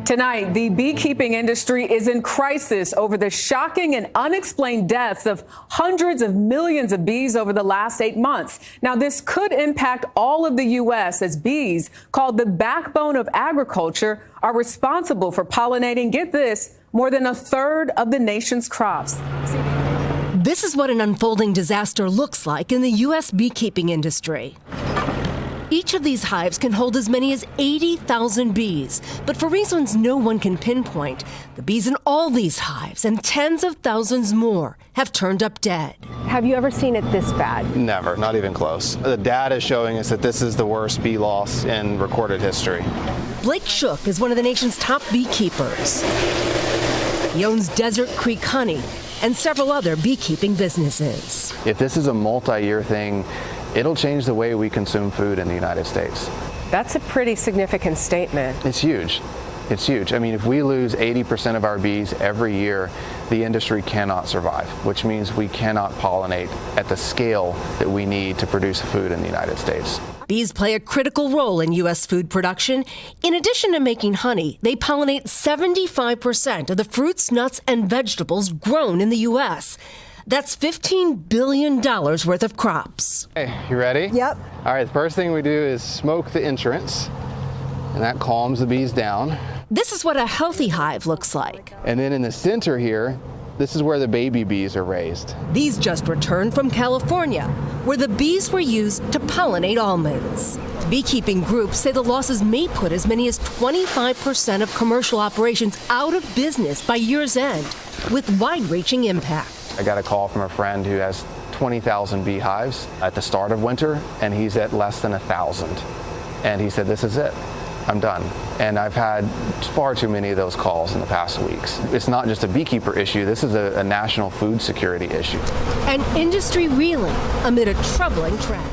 Tonight, the beekeeping industry is in crisis over the shocking and unexplained deaths of hundreds of millions of bees over the last 8 months. Now, this could impact all of the U.S. as bees, called the backbone of agriculture, are responsible for pollinating, get this, more than a third of the nation's crops. This is what an unfolding disaster looks like in the U.S. beekeeping industry. Each of these hives can hold as many as 80,000 bees, but for reasons no one can pinpoint, the bees in all these hives and tens of thousands more have turned up dead. Have you ever seen it this bad? Never, not even close. The data is showing us that this is the worst bee loss in recorded history. Blake Shook is one of the nation's top beekeepers. He owns Desert Creek Honey and several other beekeeping businesses. If this is a multi-year thing, it'll change the way we consume food in the United States. That's a pretty significant statement. It's huge. It's huge. I mean, if we lose 80% of our bees every year, the industry cannot survive, which means we cannot pollinate at the scale that we need to produce food in the United States. Bees play a critical role in U.S. food production. In addition to making honey, they pollinate 75% of the fruits, nuts, and vegetables grown in the U.S. That's $15 billion worth of crops. Hey, you ready? Yep. All right, the first thing we do is smoke the entrance, and that calms the bees down. This is what a healthy hive looks like. And then in the center here, this is where the baby bees are raised. These just returned from California, where the bees were used to pollinate almonds. Beekeeping groups say the losses may put as many as 25% of commercial operations out of business by year's end, with wide-reaching impact. I got a call from a friend who has 20,000 beehives at the start of winter, and he's at less than 1,000. And he said, this is it. I'm done. And I've had far too many of those calls in the past weeks. It's not just a beekeeper issue, this is a national food security issue. An industry reeling amid a troubling trend.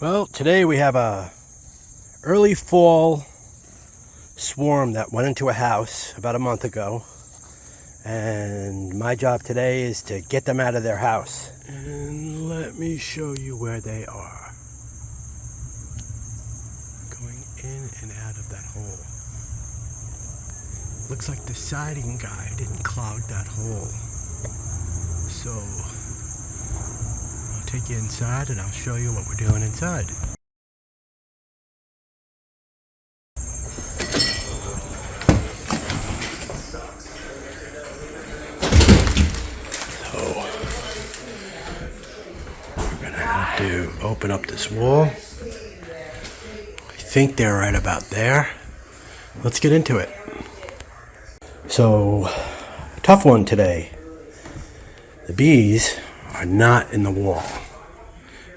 Well, today we have a early fall swarm that went into a house about a month ago, and my job today is to get them out of their house. And let me show you where they are. Going in and out of that hole. Looks like the siding guy didn't clog that hole. So I'll take you inside and I'll show you what we're doing inside. So we're gonna have to open up this wall. I think they're right about there. Let's get into it. So, tough one today. The bees are not in the wall.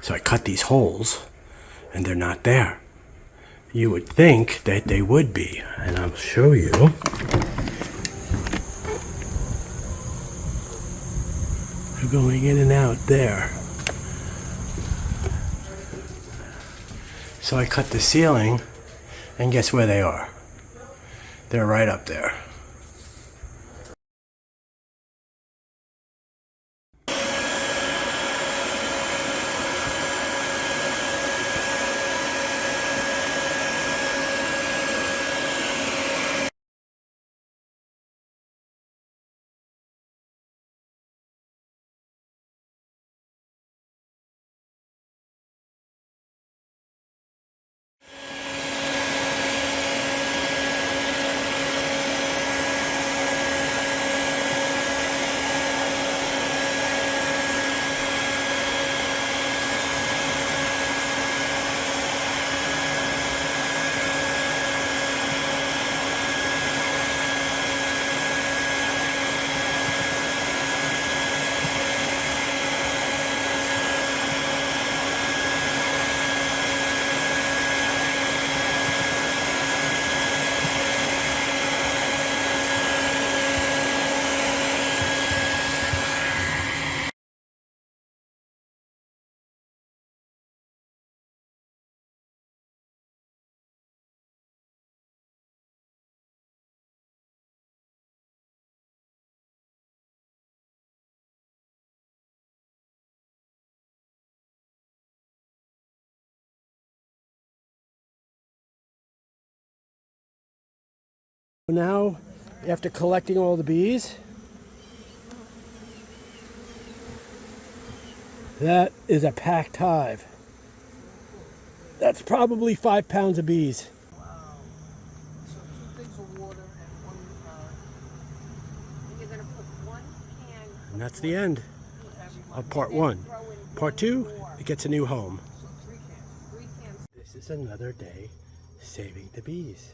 So I cut these holes, and they're not there. You would think that they would be, and I'll show you. They're going in and out there. So I cut the ceiling, and guess where they are? They're right up there. Now, after collecting all the bees, that is a packed hive. That's probably 5 pounds of bees. Wow. So 2 things of water and 1 and you're going to put 1 can. And that's the end of part 1. Part 2, it gets a new home. So 3 cans. This is another day saving the bees.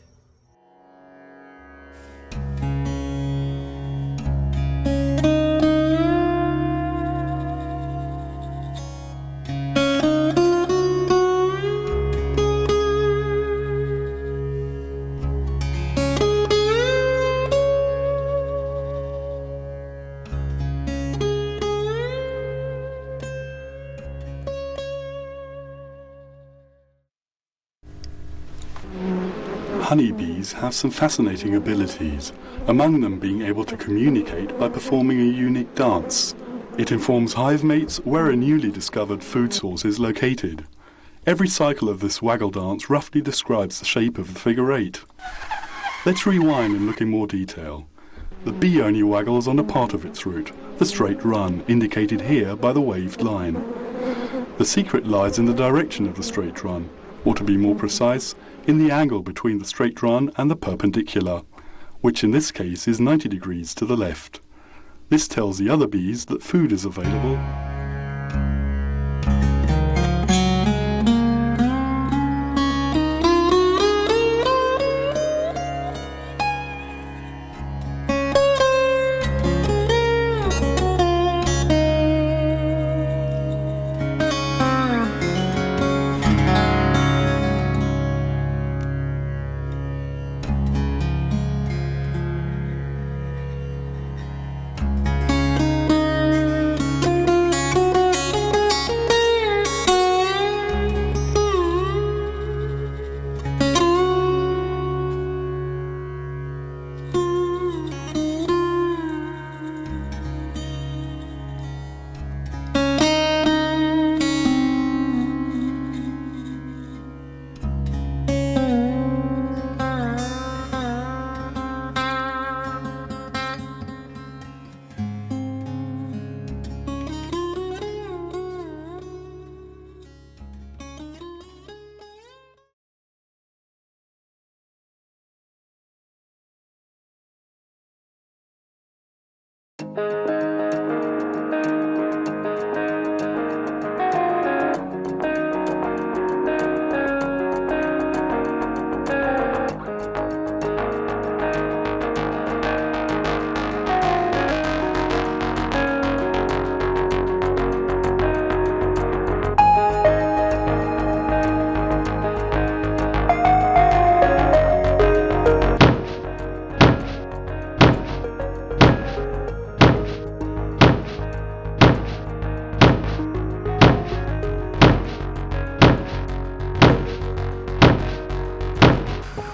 Honeybees have some fascinating abilities, among them being able to communicate by performing a unique dance. It informs hive mates where a newly discovered food source is located. Every cycle of this waggle dance roughly describes the shape of the figure 8. Let's rewind and look in more detail. The bee only waggles on a part of its route, the straight run, indicated here by the waved line. The secret lies in the direction of the straight run, or to be more precise, in the angle between the straight run and the perpendicular, which in this case is 90 degrees to the left. This tells the other bees that food is available.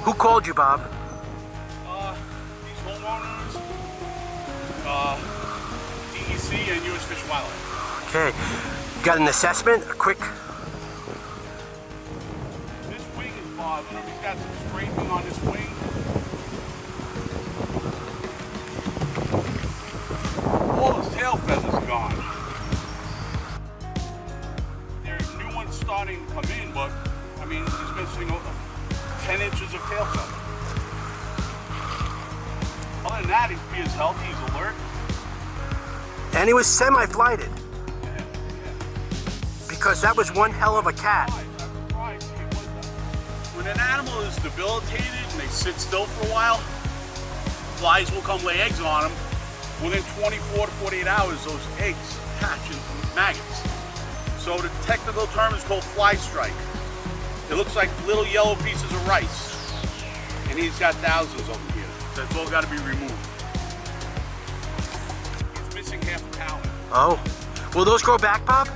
Who called you, Bob? These homeowners, DEC and U.S. Fish and Wildlife. Okay. Got an assessment? A quick... This wing is bothering him. He's got some scraping on this wing. All his tail feathers are gone. There are new ones starting to come in, but, I mean, he's missing 10 inches of tail feather. Other than that, he's healthy, he's alert. And he was semi-flighted. Because that was one hell of a cat. When an animal is debilitated and they sit still for a while, flies will come lay eggs on them. Within 24 to 48 hours, those eggs hatch into maggots. So the technical term is called fly strike. It looks like little yellow pieces of rice. And he's got thousands of them here. That's all got to be removed. He's missing half a pound. Oh. Will those grow back, Bob?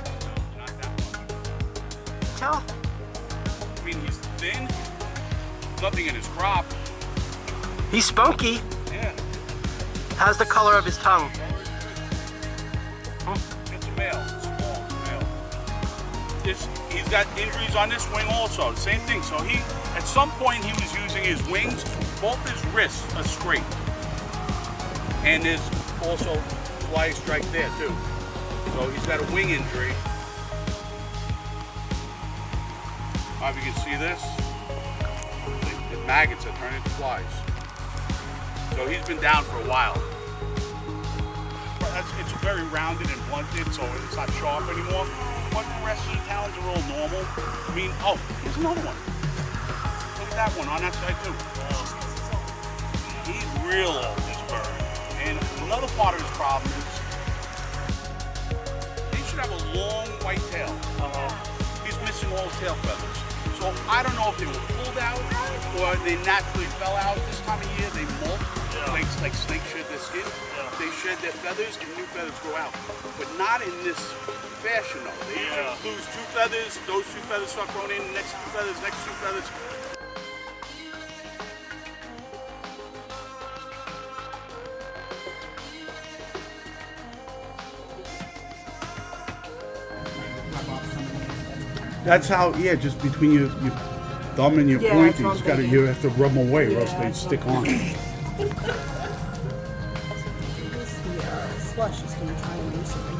Not that much. Tell. I mean, he's thin. Nothing in his crop. He's spunky. Yeah. How's the color of his tongue? It's a male. It's small. It's a male. He's got injuries on this wing also. Same thing. So at some point he was using his wings both his wrists are straight. And there's also fly strike there too. So he's got a wing injury. If you can see this, the maggots are turning into flies. So he's been down for a while. It's very rounded and blunted, so it's not sharp anymore. But the rest of the talons are all normal. I mean, oh, here's another one. Look at that one on that side too. He's real old, this bird. And another part of his problem is he should have a long white tail. He's missing all his tail feathers. So I don't know if they were pulled out or they naturally fell out. This time of year they molt, like snakes shed their skin. They shed their feathers and new feathers grow out. But not in this fashion though. They lose 2 feathers, those 2 feathers start growing in, next 2 feathers, next 2 feathers. That's how, yeah, just between your thumb and your pointer, you have to rub them away or else they stick on. Slush is going to try and do something.